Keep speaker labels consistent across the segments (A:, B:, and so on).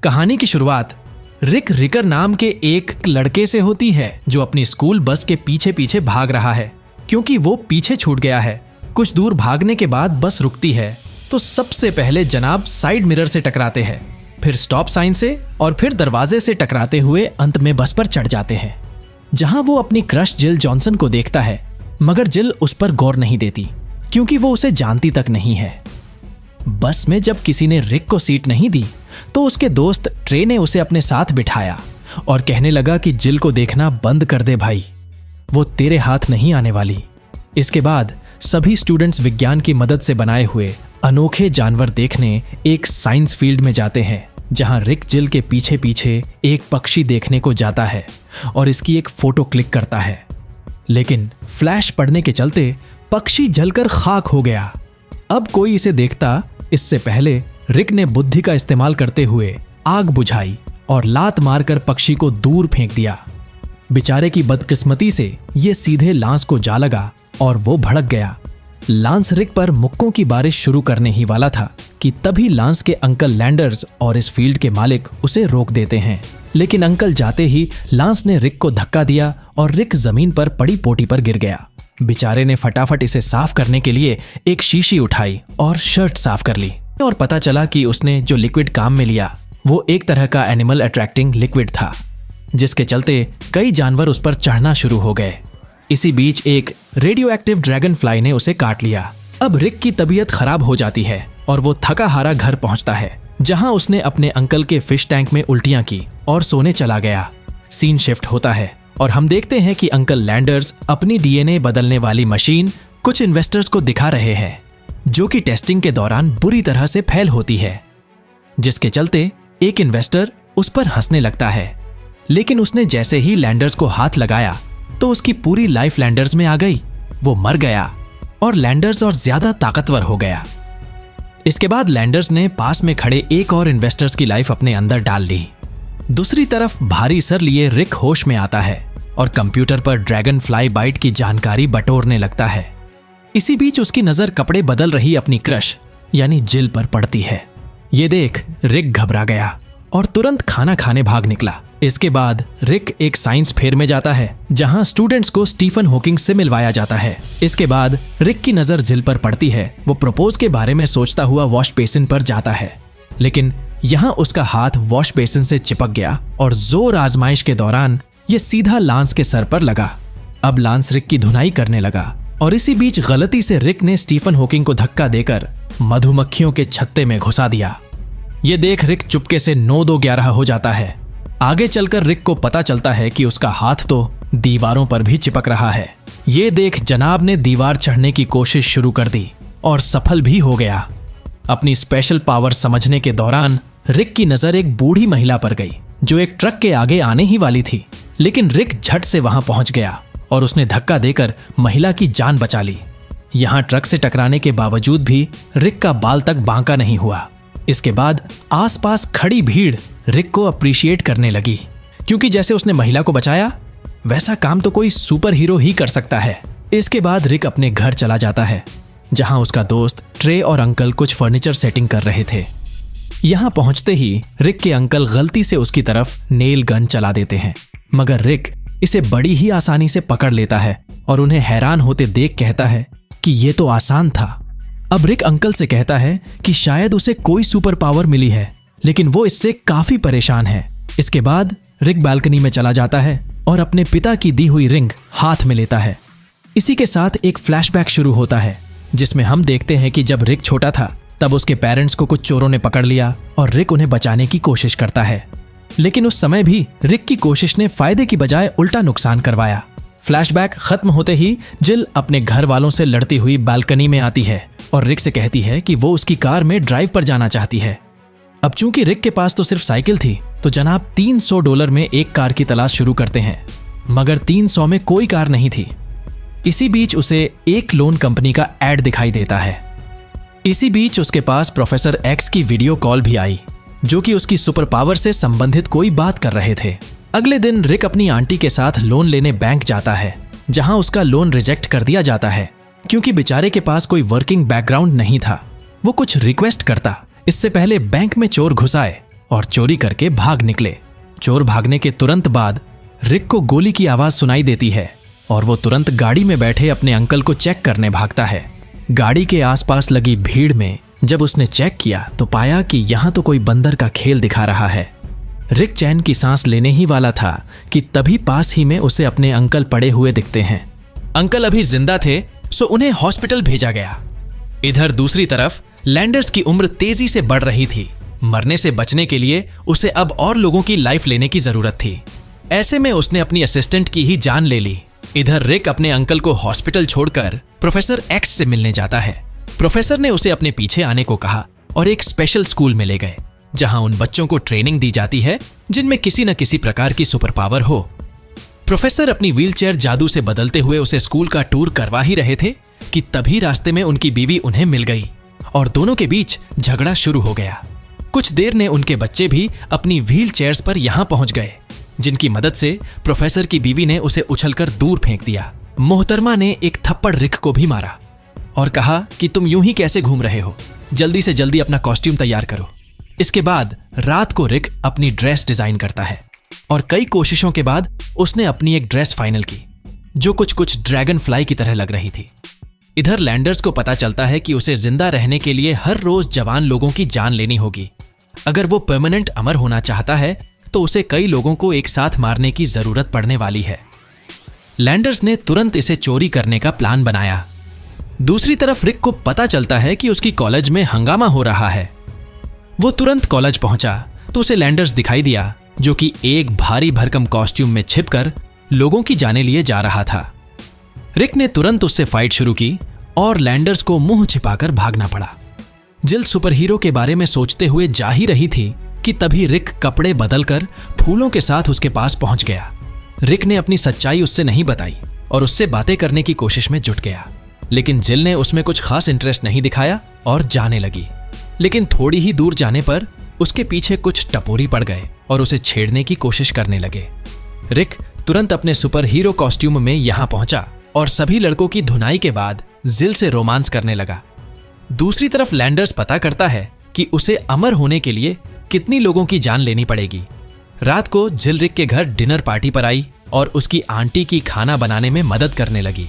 A: कहानी की शुरुआत रिक रिकर नाम के एक लड़के से होती है जो अपनी स्कूल बस के पीछे पीछे भाग रहा है क्योंकि वो पीछे छूट गया है। कुछ दूर भागने के बाद बस रुकती है तो सबसे पहले जनाब साइड मिरर से टकराते हैं, फिर स्टॉप साइन से और फिर दरवाजे से टकराते हुए अंत में बस पर चढ़ जाते हैं, जहां वो अपनी क्रश जिल जॉनसन को देखता है। मगर जिल उस पर गौर नहीं देती क्योंकि वो उसे जानती तक नहीं है। बस में जब किसी ने रिक को सीट नहीं दी तो उसके दोस्त ट्रे ने उसे अपने साथ बिठाया और कहने लगा कि जिल को देखना बंद कर दे भाई, वो तेरे हाथ नहीं आने वाली। इसके बाद सभी स्टूडेंट्स विज्ञान की मदद से बनाए हुए अनोखे जानवर देखने एक साइंस फील्ड में जाते हैं, जहां रिक जिल के पीछे पीछे एक पक्षी देखने को जाता है और इसकी एक फोटो क्लिक करता है। लेकिन फ्लैश पड़ने के चलते पक्षी जलकर खाक हो गया। अब कोई इसे देखता इससे पहले रिक ने बुद्धि का इस्तेमाल करते हुए आग बुझाई और लात मारकर पक्षी को दूर फेंक दिया। बेचारे की बदकिस्मती से ये सीधे लांस को जा लगा और वो भड़क गया। लांस रिक पर मुक्कों की बारिश शुरू करने ही वाला था कि तभी लांस के अंकल लैंडर्स और इस फील्ड के मालिक उसे रोक देते हैं। लेकिन अंकल जाते ही लांस ने रिक को धक्का दिया और रिक जमीन पर पड़ी पोटी पर गिर गया। बेचारे ने फटाफट इसे साफ करने के लिए एक शीशी उठाई और शर्ट साफ कर ली और पता चला कि उसने जो लिक्विड काम में लिया वो एक तरह का एनिमल अट्रैक्टिंग लिक्विड था, जिसके चलते कई जानवर उस पर चढ़ना शुरू हो गए। इसी बीच एक रेडियो एक्टिव ड्रैगन फ्लाई ने उसे काट लिया। अब रिक की तबीयत खराब हो जाती है और वो थका हारा घर पहुंचता है, जहां उसने अपने अंकल के फिश टैंक में उल्टियां की और सोने चला गया। सीन शिफ्ट होता है और हम देखते हैं कि अंकल लैंडर्स अपनी डीएनए बदलने वाली मशीन कुछ इन्वेस्टर्स को दिखा रहे हैं, जो कि टेस्टिंग के दौरान बुरी तरह से फेल होती है, जिसके चलते एक इन्वेस्टर उस पर हंसने लगता है। लेकिन उसने जैसे ही लैंडर्स को हाथ लगाया तो उसकी पूरी लाइफ लैंडर्स में आ गई। वो मर गया और लैंडर्स और ज्यादा ताकतवर हो गया। इसके बाद लैंडर्स ने पास में खड़े एक और इन्वेस्टर्स की लाइफ अपने अंदर डाल ली। दूसरी तरफ भारी सर लिए रिक होश में आता है और कंप्यूटर पर ड्रैगन फ्लाई बाइट की जानकारी बटोरने लगता है। इसी बीच उसकी नजर कपड़े बदल रही अपनी क्रश यानी जिल पर पड़ती है। ये देख रिक घबरा गया और तुरंत खाना खाने भाग निकला। इसके बाद रिक एक साइंस फेयर में जाता है, जहां स्टूडेंट्स को स्टीफन हॉकिंग से मिलवाया जाता है। इसके बाद रिक की नजर जिल पर पड़ती है। वो प्रपोज के बारे में सोचता हुआ वॉश बेसिन पर जाता है, लेकिन यहाँ उसका हाथ वॉश बेसिन से चिपक गया और जोर आजमाइश के दौरान ये सीधा लांस के सर पर लगा। अब लांस रिक की धुनाई करने लगा और इसी बीच गलती से रिक ने स्टीफन हॉकिंग को धक्का देकर मधुमक्खियों के छत्ते में घुसा दिया। ये देख रिक चुपके से 9-2-11 हो जाता है। आगे चलकर रिक को पता चलता है कि उसका हाथ तो दीवारों पर भी चिपक रहा है। ये देख जनाब ने दीवार चढ़ने की कोशिश शुरू कर दी और सफल भी हो गया। अपनी स्पेशल पावर समझने के दौरान रिक की नजर एक बूढ़ी महिला पर गई जो एक ट्रक के आगे आने ही वाली थी, लेकिन रिक झट से वहां पहुंच गया और उसने धक्का देकर महिला की जान बचा ली। यहां ट्रक से टकराने के बावजूद भी रिक का बाल तक बांका नहीं हुआ। इसके बाद आसपास खड़ी भीड़ रिक को अप्रिशिएट करने लगी, क्योंकि जैसे उसने महिला को बचाया वैसा काम तो कोई सुपर हीरो ही कर सकता है। इसके बाद रिक अपने घर चला जाता है, जहां उसका दोस्त ट्रे और अंकल कुछ फर्नीचर सेटिंग कर रहे थे। यहां पहुंचते ही रिक के अंकल गलती से उसकी तरफ नेल गन चला देते हैं, मगर रिक इसे बड़ी ही आसानी से पकड़ लेता है और उन्हें हैरान होते देख कहता है कि ये तो आसान था। अब रिक अंकल से कहता है कि शायद उसे कोई सुपर पावर मिली है, लेकिन वो इससे काफी परेशान है। इसके बाद रिक बालकनी में चला जाता है और अपने पिता की दी हुई रिंग हाथ में लेता है। इसी के साथ एक फ्लैशबैक शुरू होता है, जिसमें हम देखते हैं कि जब रिक छोटा था तब उसके पेरेंट्स को कुछ चोरों ने पकड़ लिया और रिक उन्हें बचाने की कोशिश करता है, लेकिन उस समय भी रिक की कोशिश ने फायदे की बजाय उल्टा नुकसान करवाया। फ्लैशबैक खत्म होते ही जिल अपने घर वालों से लड़ती हुई बालकनी में आती है और रिक से कहती है कि वो उसकी कार में ड्राइव पर जाना चाहती है। अब चूंकि रिक के पास तो सिर्फ साइकिल थी, तो जनाब $300 में एक कार की तलाश शुरू करते हैं, मगर 300 में कोई कार नहीं थी। इसी बीच उसे एक लोन कंपनी का एड दिखाई देता है। इसी बीच उसके पास प्रोफेसर एक्स की वीडियो कॉल भी आई, जो कि उसकी सुपर पावर से संबंधित कोई बात कर रहे थे। अगले दिन रिक अपनी आंटी के साथ लोन लेने बैंक जाता है, जहां उसका लोन रिजेक्ट कर दिया जाता है क्योंकि बेचारे के पास कोई वर्किंग बैकग्राउंड नहीं था। वो कुछ रिक्वेस्ट करता इससे पहले बैंक में चोर घुस आए और चोरी करके भाग निकले। चोर भागने के तुरंत बाद रिक को गोली की आवाज सुनाई देती है और वो तुरंत गाड़ी में बैठे अपने अंकल को चेक करने भागता है। गाड़ी के आसपास लगी भीड़ में जब उसने चेक किया तो पाया कि यहाँ तो कोई बंदर का खेल दिखा रहा है। रिक चैन की सांस लेने ही वाला था कि तभी पास ही में उसे अपने अंकल पड़े हुए दिखते हैं। अंकल अभी जिंदा थे, सो उन्हें हॉस्पिटल भेजा गया। इधर दूसरी तरफ लैंडर्स की उम्र तेजी से बढ़ रही थी। मरने से बचने के लिए उसे अब और लोगों की लाइफ लेने की जरूरत थी। ऐसे में उसने अपनी असिस्टेंट की ही जान ले ली। इधर रिक अपने अंकल को हॉस्पिटल छोड़कर प्रोफेसर एक्स से मिलने जाता है। प्रोफेसर ने उसे अपने पीछे आने को कहा और एक स्पेशल स्कूल में ले गए जहां उन बच्चों को ट्रेनिंग दी जाती है जिनमें किसी न किसी प्रकार की सुपर पावर हो। प्रोफेसर अपनी व्हीलचेयर जादू से बदलते हुए उसे स्कूल का टूर करवा ही रहे थे कि तभी रास्ते में उनकी बीवी उन्हें मिल गई और दोनों के बीच झगड़ा शुरू हो गया। कुछ देर ने उनके बच्चे भी अपनी व्हील चेयर्स पर यहां पहुंच गए, जिनकी मदद से प्रोफेसर की बीवी ने उसे उछलकर दूर फेंक दिया। मोहतरमा ने एक थप्पड़ रिक को भी मारा और कहा कि तुम यूं ही कैसे घूम रहे हो, जल्दी से जल्दी अपना कॉस्ट्यूम तैयार करो। इसके बाद रात को रिक अपनी ड्रेस डिजाइन करता है और कई कोशिशों के बाद उसने अपनी एक ड्रेस फाइनल की जो कुछ ड्रैगन फ्लाई की तरह लग रही थी। इधर लैंडर्स को पता चलता है कि उसे जिंदा रहने के लिए हर रोज जवान लोगों की जान लेनी होगी। अगर वो परमानेंट अमर होना चाहता है तो उसे कई लोगों को एक साथ मारने की जरूरत पड़ने वाली है। लैंडर्स ने तुरंत इसे चोरी करने का प्लान बनाया। दूसरी तरफ रिक को पता चलता है कि उसकी कॉलेज में हंगामा हो रहा है। वो तुरंत कॉलेज पहुंचा तो उसे लैंडर्स दिखाई दिया जो कि एक भारी भरकम कॉस्ट्यूम में छिपकर लोगों की जाने लिए जा रहा था। रिक ने तुरंत उससे फाइट शुरू की और लैंडर्स को मुंह छिपाकर भागना पड़ा। जिल सुपर हीरो के बारे में सोचते हुए जा ही रही थी कि तभी रिक कपड़े बदलकर फूलों के साथ उसके पास पहुंच गया। रिक ने अपनी सच्चाई उससे नहीं बताई और उससे बातें करने की कोशिश में जुट गया, लेकिन जिल ने उसमें कुछ खास इंटरेस्ट नहीं दिखाया और जाने लगी। लेकिन थोड़ी ही दूर जाने पर उसके पीछे कुछ टपोरी पड़ गए और उसे छेड़ने की कोशिश करने लगे। रिक तुरंत अपने सुपर हीरो कॉस्ट्यूम में यहां पहुंचा और सभी लड़कों की धुनाई के बाद जिल से रोमांस करने लगा। दूसरी तरफ लैंडर्स पता करता है कि उसे अमर होने के लिए कितनी लोगों की जान लेनी पड़ेगी। रात को जिल रिक के घर डिनर पार्टी पर आई और उसकी आंटी की खाना बनाने में मदद करने लगी।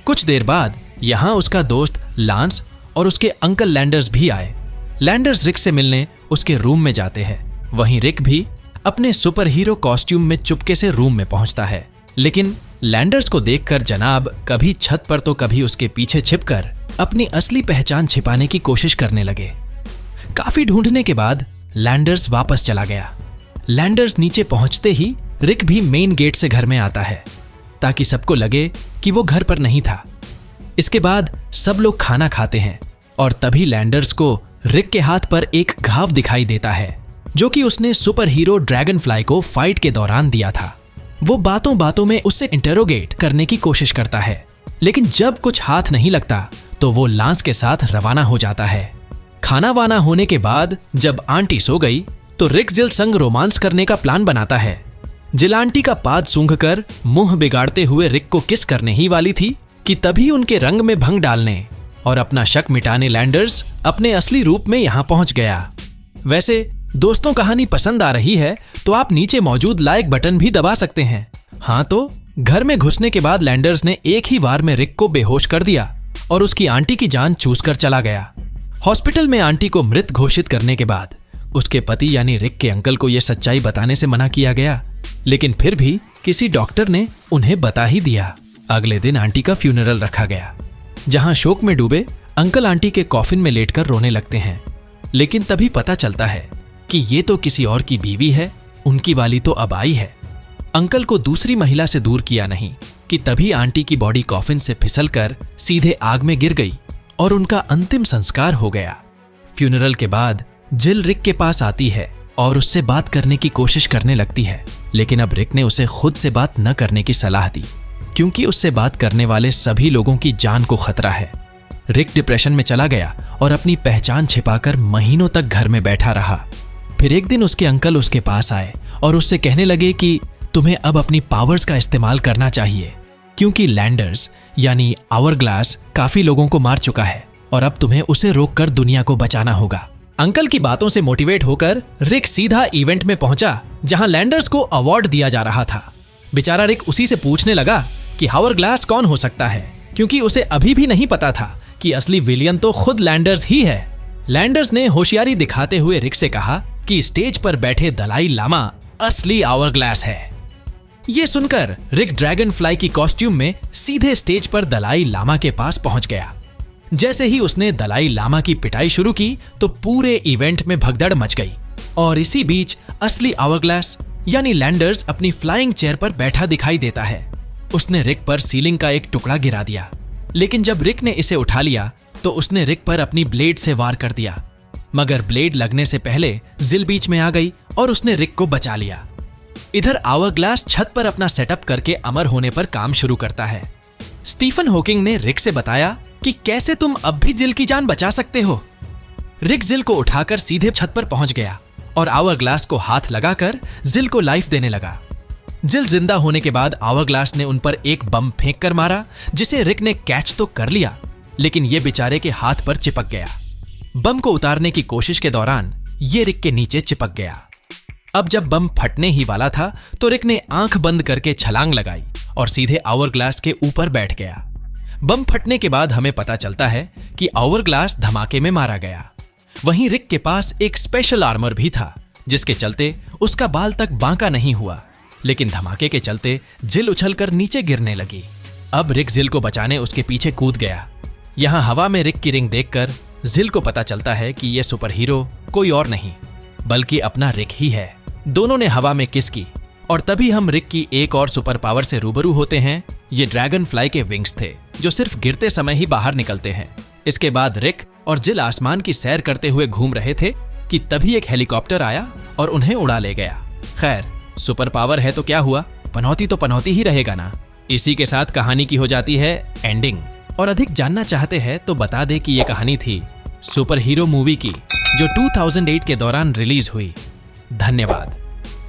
A: कुछ देर बाद यहां उसका दोस्त लांस और उसके अंकल लैंडर्स भी आए। लैंडर्स रिक से मिलने उसके रूम में जाते हैं। वहीं रिक भी अपने सुपर हीरो कॉस्ट्यूम में चुपके से रूम में पहुंचता है, लेकिन लैंडर्स को देखकर जनाब कभी छत पर तो कभी उसके पीछे छिपकर अपनी असली पहचान छिपाने की कोशिश करने लगे। काफी ढूंढने के बाद लैंडर्स वापस चला गया। लैंडर्स नीचे पहुंचते ही रिक भी मेन गेट से घर में आता है ताकि सबको लगे कि वो घर पर नहीं था। इसके बाद सब लोग खाना खाते हैं और तभी लैंडर्स को रिक के हाथ पर एक घाव दिखाई देता है जो कि उसने सुपर हीरो ड्रैगन फ्लाई को फाइट के दौरान दिया था। वो बातों बातों में उससे इंटेरोगेट करने की कोशिश करता है, लेकिन जब कुछ हाथ नहीं लगता तो वो लांस के साथ रवाना हो जाता है। खाना वाना होने के बाद जब आंटी सो गई तो रिक जिल संग रोमांस करने का प्लान बनाता है। जिल आंटी का पाद सूंघकर मुंह बिगाड़ते हुए रिक को किस करने ही वाली थी कि तभी उनके रंग में भंग डालने और अपना शक मिटाने लैंडर्स अपने असली रूप में यहां पहुंच गया। वैसे दोस्तों, कहानी पसंद आ रही है तो आप नीचे मौजूद लाइक बटन भी दबा सकते हैं। हाँ, तो घर में घुसने के बाद लैंडर्स ने एक ही बार में रिक को बेहोश कर दिया और उसकी आंटी की जान चूस कर चला गया। हॉस्पिटल में आंटी को मृत घोषित करने के बाद उसके पति यानी रिक के अंकल को यह सच्चाई बताने से मना किया गया, लेकिन फिर भी किसी डॉक्टर ने उन्हें बता ही दिया। अगले दिन आंटी का फ्यूनरल रखा गया, जहां शोक में डूबे अंकल आंटी के कॉफिन में लेटकर रोने लगते हैं। लेकिन तभी पता चलता है कि ये तो किसी और की बीवी है, उनकी वाली तो अब आई है। अंकल को दूसरी महिला से दूर किया नहीं कि तभी आंटी की बॉडी कॉफिन से फिसलकर सीधे आग में गिर गई और उनका अंतिम संस्कार हो गया। फ्यूनरल के बाद जिल रिक के पास आती है और उससे बात करने की कोशिश करने लगती है, लेकिन अब रिक ने उसे खुद से बात न करने की सलाह दी क्योंकि उससे बात करने वाले सभी लोगों की जान को खतरा है। रिक डिप्रेशन में चला गया और अपनी पहचान छिपाकर महीनों तक घर में बैठा रहा। फिर एक दिन उसके अंकल उसके पास आए और उससे कहने लगे कि तुम्हें अब अपनी पावर्स का इस्तेमाल करना चाहिए क्योंकि लैंडर्स यानी आवर ग्लास काफी लोगों को मार चुका है और अब तुम्हें उसे रोककर दुनिया को बचाना होगा। अंकल की बातों से मोटिवेट होकर रिक सीधा इवेंट में पहुंचा जहां लैंडर्स को अवार्ड दिया जा रहा था। बेचारा रिक उसी से पूछने लगा कि हावरग्लास कौन हो सकता है, क्योंकि उसे अभी भी नहीं पता था कि असली विलियन तो खुद लैंडर्स ही है। लैंडर्स ने होशियारी दिखाते हुए रिक से कहा कि स्टेज पर बैठे दलाई लामा असली आवरग्लास है। यह सुनकर रिक ड्रैगन फ्लाई की कॉस्ट्यूम में सीधे स्टेज पर दलाई लामा के पास पहुंच गया। जैसे ही उसने दलाई लामा की पिटाई शुरू की तो पूरे इवेंट में भगदड़ मच गई और इसी बीच असली आवरग्लास यानी लैंडर्स अपनी फ्लाइंग चेयर पर बैठा दिखाई देता है। उसने रिक पर सीलिंग का एक टुकड़ा गिरा दिया, लेकिन जब रिक ने इसे उठा लिया तो उसने रिक पर अपनी ब्लेड से वार कर दिया, मगर ब्लेड लगने से पहले जिल बीच में आ गई और उसने रिक को बचा लिया। इधर आवरग्लास छत पर अपना सेटअप करके अमर होने पर काम शुरू करता है। स्टीफन हॉकिंग ने रिक से बताया कि कैसे तुम अब भी जिल की जान बचा सकते हो। रिक जिल को उठाकर सीधे छत पर पहुंच गया और आवरग्लास को हाथ लगाकर जिल को लाइफ देने लगा। जिल जिंदा होने के बाद आवरग्लास ने उन पर एक बम फेंक कर मारा, जिसे रिक ने कैच तो कर लिया, लेकिन ये बेचारे के हाथ पर चिपक गया। बम को उतारने की कोशिश के दौरान ये रिक के नीचे चिपक गया। अब जब बम फटने ही वाला था तो रिक ने आंख बंद करके छलांग लगाई और सीधे आवरग्लास के ऊपर बैठ गया। बम फटने के बाद हमें पता चलता है कि आवरग्लास धमाके में मारा गया। वहीं रिक के पास एक स्पेशल आर्मर भी था, जिसके चलते उसका बाल तक बांका नहीं हुआ, लेकिन धमाके के चलते जिल उछलकर नीचे गिरने लगी। अब रिक जिल को बचाने उसके पीछे कूद गया। यहाँ हवा में रिक की रिंग देखकर जिल को पता चलता है कि यह सुपर हीरो कोई और नहीं बल्कि अपना रिक ही है। दोनों ने हवा में किस की और तभी हम रिक की एक और सुपर पावर से रूबरू होते हैं। ये ड्रैगन फ्लाई के विंग्स थे जो सिर्फ गिरते समय ही बाहर निकलते हैं। इसके बाद रिक और जिल आसमान की सैर करते हुए घूम रहे थे कि तभी एक हेलीकॉप्टर आया और उन्हें उड़ा ले गया। खैर, सुपर पावर है तो क्या हुआ, पनौती तो पनौती ही रहेगा ना। इसी के साथ कहानी की हो जाती है एंडिंग। और अधिक जानना चाहते हैं तो बता दे कि यह कहानी थी सुपर हीरो मूवी की, जो 2008 के दौरान रिलीज हुई। धन्यवाद।